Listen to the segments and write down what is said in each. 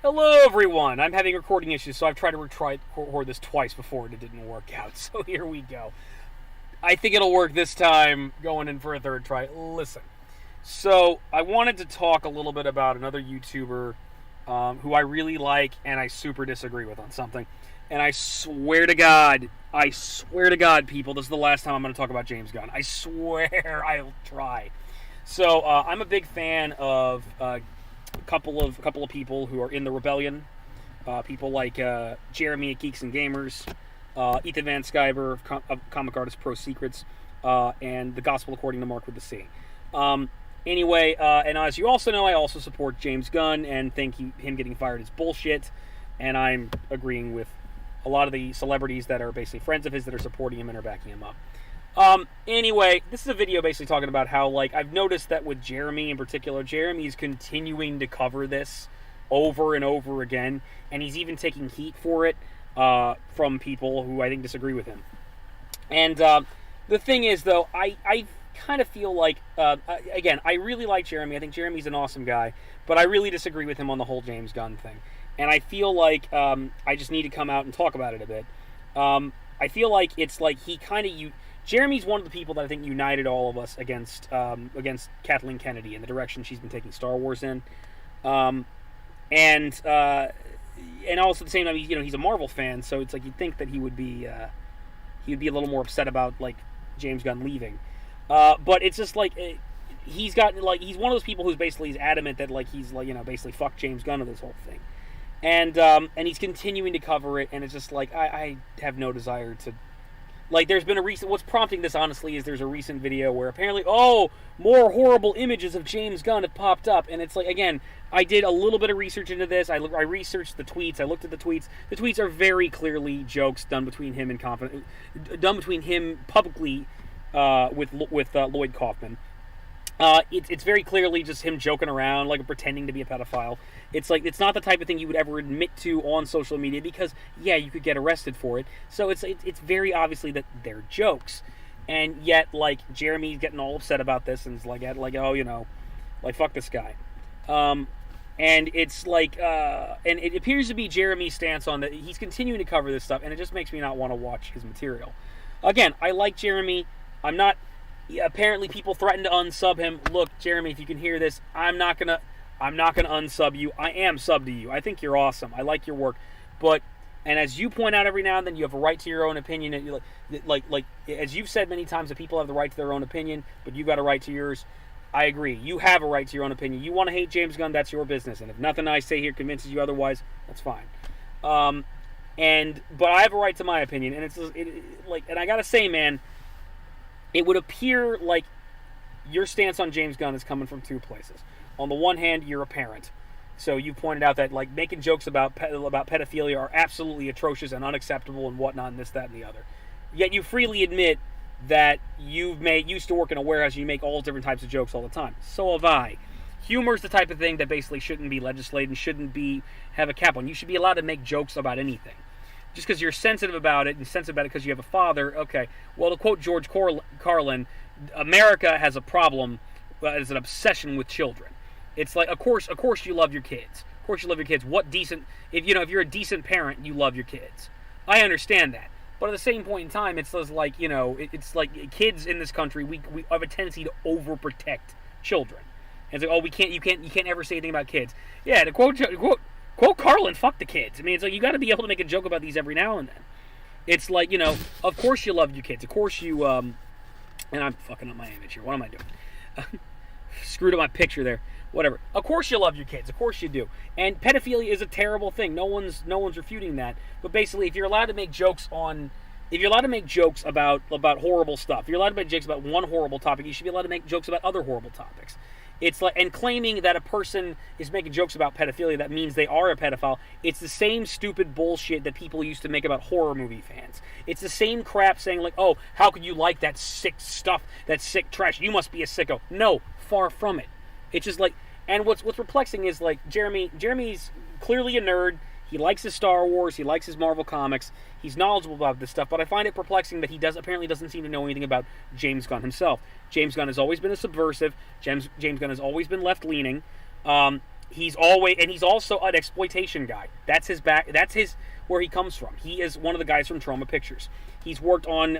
Hello, everyone. I'm having recording issues, so I've tried to record this twice before and it didn't work out. So here we go. I think it'll work this time, going in for a third try. Listen. So I wanted to talk a little bit about another YouTuber who I really like and I super disagree with on something. And I swear to God, people, this is the last time I'm going to talk about James Gunn. I swear I'll try. So I'm a big fan of a couple of people who are in the rebellion. People like Jeremy at Geeks and Gamers, Ethan Van Scyver of Comic Artist Pro Secrets, and The Gospel According to Mark with the C. Anyway, and as you also know, I also support James Gunn and think him getting fired is bullshit. And I'm agreeing with a lot of the celebrities that are basically friends of his that are supporting him and are backing him up. Anyway, this is a video basically talking about how, like, I've noticed that with Jeremy in particular, Jeremy's continuing to cover this over and over again, and he's even taking heat for it from people who I think disagree with him. And the thing is, though, I kind of feel like, again, I really like Jeremy. I think Jeremy's an awesome guy, but I really disagree with him on the whole James Gunn thing. And I feel like I just need to come out and talk about it a bit. I feel like it's like he kind of... Jeremy's one of the people that I think united all of us against Kathleen Kennedy and the direction she's been taking Star Wars in, and also at the same time, he's a Marvel fan, so it's like you'd think that he would be a little more upset about like James Gunn leaving, but it's just like he's one of those people who's basically adamant that like he's like basically fuck James Gunn of this whole thing, and he's continuing to cover it, and it's just like I have no desire to. Like, there's been what's prompting this, honestly, is there's a recent video where apparently, more horrible images of James Gunn have popped up, and it's like, again, I did a little bit of research into this, I researched the tweets, I looked at the tweets are very clearly jokes done between him and publicly, with Lloyd Kaufman. It's very clearly just him joking around, like pretending to be a pedophile. It's like, it's not the type of thing you would ever admit to on social media because, yeah, you could get arrested for it. So it's very obviously that they're jokes. And yet, like, Jeremy's getting all upset about this and is like, fuck this guy. And it's like, and it appears to be Jeremy's stance on that. He's continuing to cover this stuff, and it just makes me not want to watch his material. Again, I like Jeremy. I'm not... Apparently, people threaten to unsub him. Look, Jeremy, if you can hear this, I'm not gonna unsub you. I am subbed to you. I think you're awesome. I like your work, and as you point out every now and then, you have a right to your own opinion. And you like as you've said many times, that people have the right to their own opinion, but you got a right to yours. I agree. You have a right to your own opinion. You want to hate James Gunn, that's your business. And if nothing I say here convinces you otherwise, that's fine. But I have a right to my opinion, and and I gotta say, man. It would appear like your stance on James Gunn is coming from two places. On the one hand, you're a parent. So you pointed out that like making jokes about pedophilia are absolutely atrocious and unacceptable and whatnot and this, that, and the other. Yet you freely admit that used to work in a warehouse and you make all different types of jokes all the time. So have I. Humor is the type of thing that basically shouldn't be legislated and shouldn't have a cap on. You should be allowed to make jokes about anything. Just because you're sensitive about it because you have a father, okay. Well, to quote George Carlin, America has a problem, as an obsession with children. It's like, of course you love your kids. Of course you love your kids. If you're a decent parent, you love your kids. I understand that. But at the same point in time, it's like, it's like kids in this country, we have a tendency to overprotect children. And it's like, you can't ever say anything about kids. Yeah, to quote Carlin, fuck the kids. I mean, it's like, you got to be able to make a joke about these every now and then. It's like, of course you love your kids. Of course you, and I'm fucking up my image here. What am I doing? Screwed up my picture there. Whatever. Of course you love your kids. Of course you do. And pedophilia is a terrible thing. No one's refuting that. But basically, if you're allowed to make jokes about horrible stuff, if you're allowed to make jokes about one horrible topic, you should be allowed to make jokes about other horrible topics. It's like, and claiming that a person is making jokes about pedophilia, that means they are a pedophile. It's the same stupid bullshit that people used to make about horror movie fans. It's the same crap saying like, oh, how could you like that sick stuff, that sick trash? You must be a sicko. No, far from it. It's just like, and what's perplexing is like Jeremy's clearly a nerd. He likes his Star Wars. He likes his Marvel comics. He's knowledgeable about this stuff, but I find it perplexing that he apparently doesn't seem to know anything about James Gunn himself. James Gunn has always been a subversive. James Gunn has always been left-leaning. he's also an exploitation guy. That's his back. That's where he comes from. He is one of the guys from Trauma Pictures. He's worked on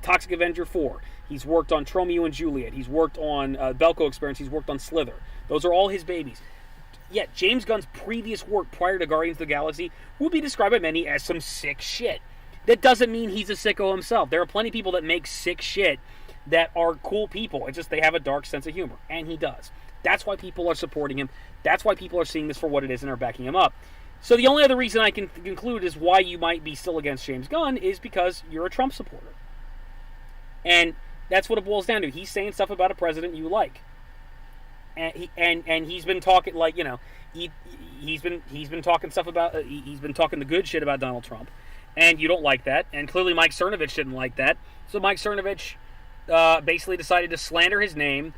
Toxic Avenger 4. He's worked on Romeo and Juliet. He's worked on Belko Experience. He's worked on Scyver. Those are all his babies. Yet James Gunn's previous work prior to Guardians of the Galaxy will be described by many as some sick shit. That doesn't mean he's a sicko himself. There are plenty of people that make sick shit that are cool people. It's just they have a dark sense of humor, and he does. That's why people are supporting him. That's why people are seeing this for what it is and are backing him up. So the only other reason I can conclude is why you might be still against James Gunn is because you're a Trump supporter. And that's what it boils down to. He's saying stuff about a president you like. And he's been talking like, you know, he's been talking stuff about he's been talking the good shit about Donald Trump, and you don't like that, and clearly Mike Cernovich didn't like that. So Mike Cernovich basically decided to slander his name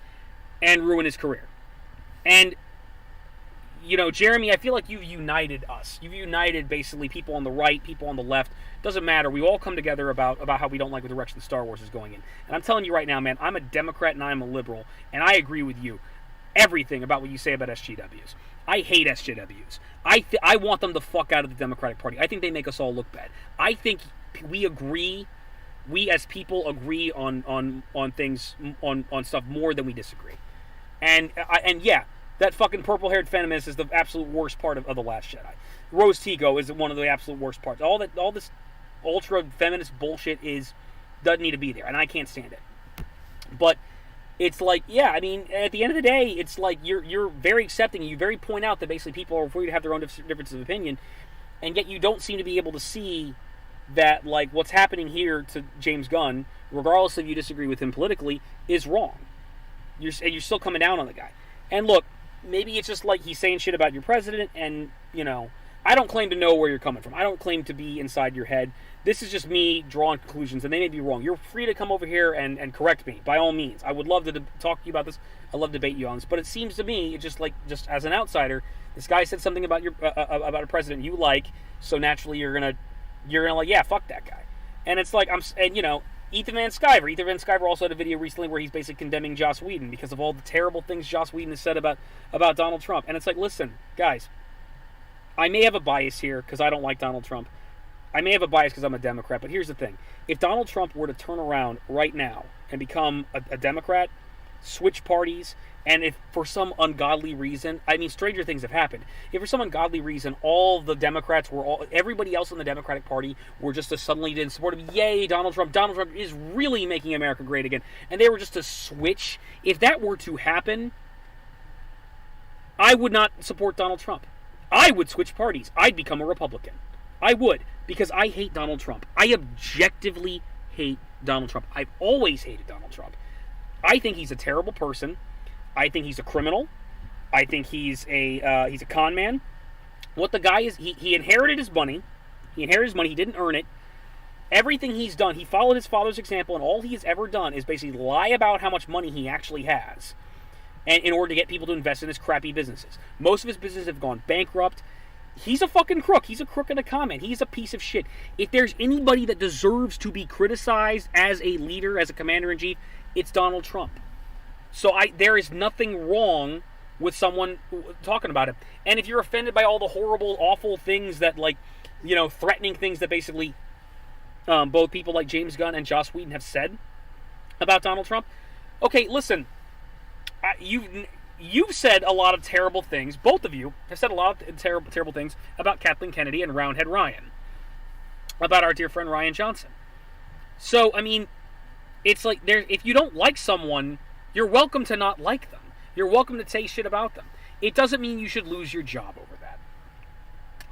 and ruin his career. And you know, Jeremy, I feel like you've united us. You've united basically people on the right, people on the left. Doesn't matter. We all come together about how we don't like the direction Star Wars is going in. And I'm telling you right now, man, I'm a Democrat and I'm a liberal, and I agree with you. Everything about what you say about SJWs. I hate SJWs. I want them the fuck out of the Democratic Party. I think they make us all look bad. I think we agree, we as people agree on things, on stuff more than we disagree. And yeah, that fucking purple-haired feminist is the absolute worst part of The Last Jedi. Rose Tico is one of the absolute worst parts. All this ultra-feminist bullshit doesn't need to be there, and I can't stand it. But it's like, yeah, I mean, at the end of the day, it's like you're very accepting. You very point out that basically people are free to have their own differences of opinion, and yet you don't seem to be able to see that, like, what's happening here to James Gunn, regardless if you disagree with him politically, is wrong. You're still coming down on the guy. And look, maybe it's just like he's saying shit about your president, and, you know, I don't claim to know where you're coming from. I don't claim to be inside your head. This is just me drawing conclusions, and they may be wrong. You're free to come over here and correct me, by all means. I would love to talk to you about this. I love to debate you on this. But it seems to me, just as an outsider, this guy said something about about a president you like, so naturally you're gonna like, yeah, fuck that guy. And it's like, you know, Ethan Van Sciver also had a video recently where he's basically condemning Joss Whedon because of all the terrible things Joss Whedon has said about Donald Trump. And it's like, listen, guys, I may have a bias here because I don't like Donald Trump. I may have a bias because I'm a Democrat, but here's the thing. If Donald Trump were to turn around right now and become a Democrat, switch parties, and if for some ungodly reason, I mean, stranger things have happened. If for some ungodly reason, all the Democrats everybody else in the Democratic Party were just to suddenly didn't support him, yay, Donald Trump is really making America great again, and they were just to switch, if that were to happen, I would not support Donald Trump. I would switch parties. I'd become a Republican. I would, because I hate Donald Trump. I objectively hate Donald Trump. I've always hated Donald Trump. I think he's a terrible person. I think he's a criminal. I think he's a con man. What the guy is, he inherited his money. He inherited his money. He didn't earn it. Everything he's done, he followed his father's example, and all he has ever done is basically lie about how much money he actually has, and in order to get people to invest in his crappy businesses. Most of his businesses have gone bankrupt. He's a fucking crook. He's a crook and a con man. He's a piece of shit. If there's anybody that deserves to be criticized as a leader, as a commander-in-chief, it's Donald Trump. So there is nothing wrong with someone talking about it. And if you're offended by all the horrible, awful things that, like, you know, threatening things that basically both people like James Gunn and Joss Whedon have said about Donald Trump, okay, listen, You've said a lot of terrible things. Both of you have said a lot of terrible things about Kathleen Kennedy and Roundhead Ryan. About our dear friend Ryan Johnson. So, I mean, it's like, if you don't like someone, you're welcome to not like them. You're welcome to say shit about them. It doesn't mean you should lose your job over that.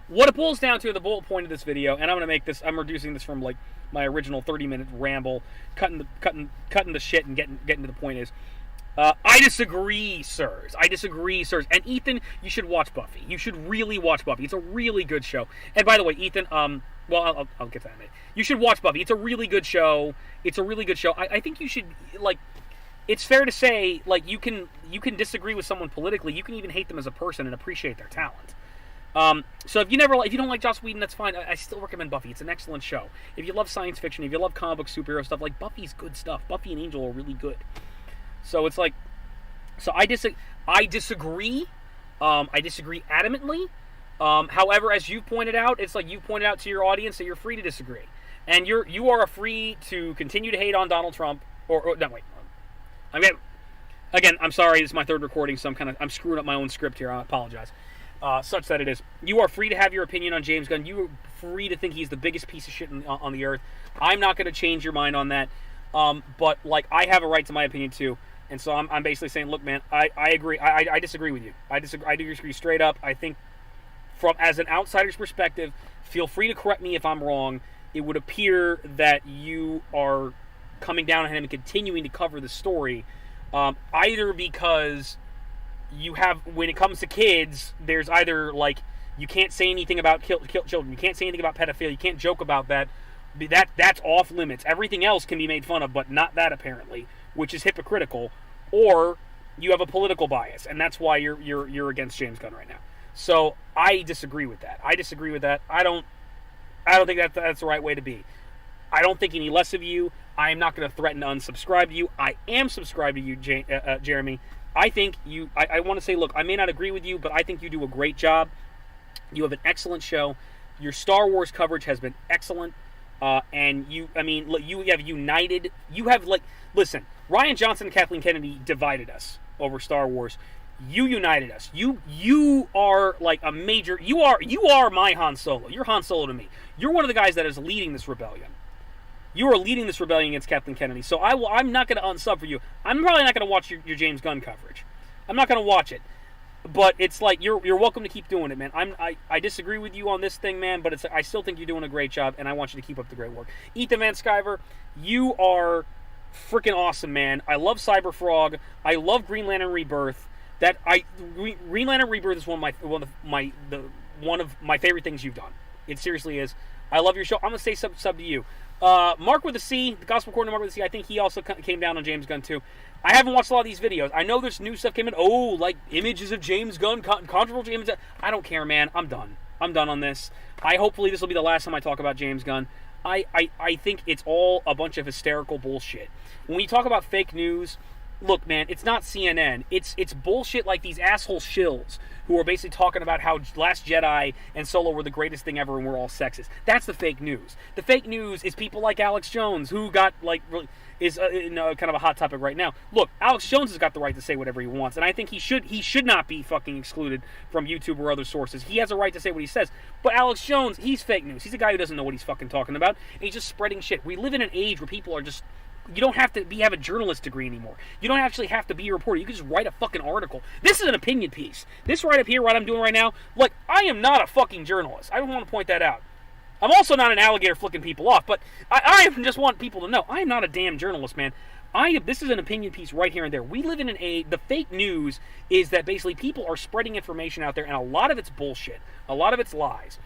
What it boils down to, the bullet point of this video, and I'm reducing this from, like, my original 30-minute ramble, cutting the shit and getting to the point is, I disagree, sirs. And Ethan, you should watch Buffy. You should really watch Buffy. It's a really good show. And by the way, Ethan, well, I'll get to that in a minute. You should watch Buffy. It's a really good show. I think you should, like, it's fair to say, like, you can disagree with someone politically. You can even hate them as a person and appreciate their talent. So if you don't like Joss Whedon, that's fine. I still recommend Buffy. It's an excellent show. If you love science fiction, if you love comic book superhero stuff, like, Buffy's good stuff. Buffy and Angel are really good. So it's like, I disagree I disagree adamantly. However, as you pointed out, it's like you pointed out to your audience that you're free to disagree, and you are free to continue to hate on Donald Trump. Or no, wait. Again, I'm sorry. This is my third recording, so I'm screwing up my own script here. I apologize. Such that it is. You are free to have your opinion on James Gunn. You are free to think he's the biggest piece of shit on the earth. I'm not going to change your mind on that. But like, I have a right to my opinion too. And so I'm basically saying, look, man, I agree. I disagree with you. I disagree straight up. I think, as an outsider's perspective, feel free to correct me if I'm wrong. It would appear that you are coming down on him and continuing to cover the story, either because you have, when it comes to kids, there's either like you can't say anything about kill children, you can't say anything about pedophilia, you can't joke about that. That's off limits. Everything else can be made fun of, but not that apparently, which is hypocritical. Or you have a political bias, and that's why you're against James Gunn right now. So I disagree with that. I don't think that's the right way to be. I don't think any less of you. I am not going to threaten to unsubscribe to you. I am subscribed to you, Jeremy. I think you. I want to say, look, I may not agree with you, but I think you do a great job. You have an excellent show. Your Star Wars coverage has been excellent. And you have united. You have, like, listen, Rian Johnson and Kathleen Kennedy divided us over Star Wars. You united us. You are like a major. You are my Han Solo. You're Han Solo to me. You're one of the guys that is leading this rebellion. You are leading this rebellion against Kathleen Kennedy. So I'm not going to unsub for you. I'm probably not going to watch your James Gunn coverage. I'm not going to watch it. But it's like you're welcome to keep doing it, man. I disagree with you on this thing, man. But I still think you're doing a great job, and I want you to keep up the great work. Ethan Van Scyver, you are freaking awesome, man. I love Cyberfrog. I love Green Lantern Rebirth. Green Lantern Rebirth is one of my favorite things you've done. It seriously is. I love your show. I'm gonna say sub to you. Mark with a C, the Gospel According to Mark with a C. I think he also came down on James Gunn too. I haven't watched a lot of these videos. I know there's new stuff came in. Oh, like images of James Gunn, controversial images. I don't care, man. I'm done. I'm done on this. Hopefully this will be the last time I talk about James Gunn. I think it's all a bunch of hysterical bullshit. When we talk about fake news, look, man, it's not CNN. It's bullshit like these asshole shills who are basically talking about how Last Jedi and Solo were the greatest thing ever and we're all sexist. That's the fake news. The fake news is people like Alex Jones, who got, like, is kind of a hot topic right now. Look, Alex Jones has got the right to say whatever he wants, and I think he should not be fucking excluded from YouTube or other sources. He has a right to say what he says. But Alex Jones, he's fake news. He's a guy who doesn't know what he's fucking talking about, and he's just spreading shit. We live in an age where people are just... You don't have to have a journalist degree anymore. You don't actually have to be a reporter. You can just write a fucking article. This is an opinion piece. This right up here, what I'm doing right now, like, I am not a fucking journalist. I want to point that out. I'm also not an alligator flicking people off, but I just want people to know, I am not a damn journalist, man. This is an opinion piece right here and there. We live in the fake news is that basically people are spreading information out there, and a lot of it's bullshit. A lot of it's lies.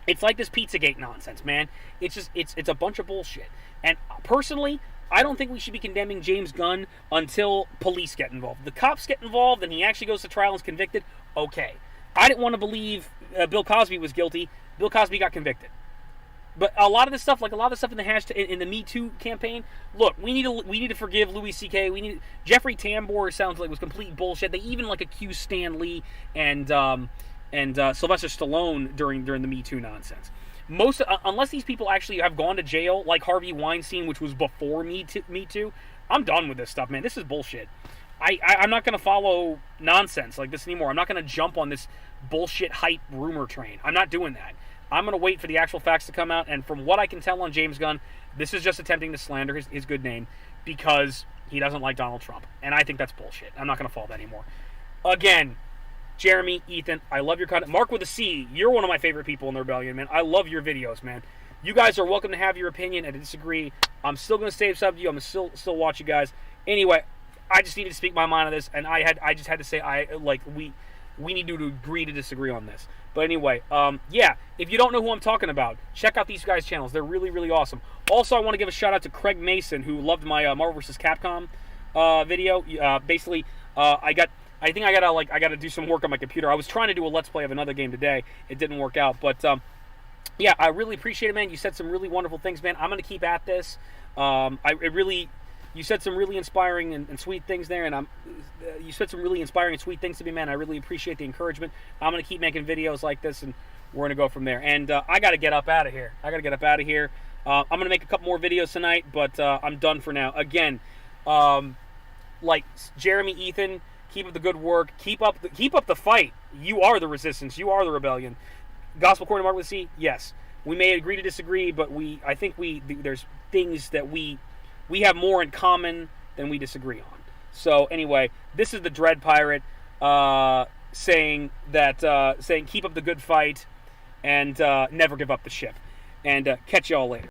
It's like this Pizzagate nonsense, man. It's a bunch of bullshit. And personally, I don't think we should be condemning James Gunn until police get involved. The cops get involved and he actually goes to trial and is convicted. Okay. I didn't want to believe Bill Cosby was guilty. Bill Cosby got convicted. But a lot of this stuff, in the hashtag in the Me Too campaign, look, we need to forgive Louis C.K. Jeffrey Tambor sounds like was complete bullshit. They even accused Stan Lee and Sylvester Stallone during the Me Too nonsense. Unless these people actually have gone to jail, like Harvey Weinstein, which was before Me Too, I'm done with this stuff, man. This is bullshit. I'm not going to follow nonsense like this anymore. I'm not going to jump on this bullshit hype rumor train. I'm not doing that. I'm going to wait for the actual facts to come out, and from what I can tell on James Gunn, this is just attempting to slander his good name because he doesn't like Donald Trump, and I think that's bullshit. I'm not going to follow that anymore. Again, Jeremy, Ethan, I love your content. Mark with a C, you're one of my favorite people in the Rebellion, man. I love your videos, man. You guys are welcome to have your opinion and to disagree. I'm still going to stay sub to you. I'm going to still watch you guys. Anyway, I just needed to speak my mind on this, and I just had to say we need to agree to disagree on this. But anyway, yeah, if you don't know who I'm talking about, check out these guys' channels. They're really, really awesome. Also, I want to give a shout out to Craig Mason, who loved my Marvel vs. Capcom video. I think I gotta do some work on my computer. I was trying to do a Let's Play of another game today. It didn't work out, but yeah, I really appreciate it, man. You said some really wonderful things, man. I'm gonna keep at this. you said some really inspiring and sweet things there, and you said some really inspiring and sweet things to me, man. I really appreciate the encouragement. I'm gonna keep making videos like this, and we're gonna go from there. And I gotta get up out of here. I'm gonna make a couple more videos tonight, but I'm done for now. Again, like Jeremy, Ethan, keep up the good work. Keep up the fight. You are the resistance. You are the rebellion. Gospel Corner Mark with C. Yes, we may agree to disagree, but I think there's things that we have more in common than we disagree on. So anyway, this is the Dread Pirate saying keep up the good fight and never give up the ship. And catch y'all later.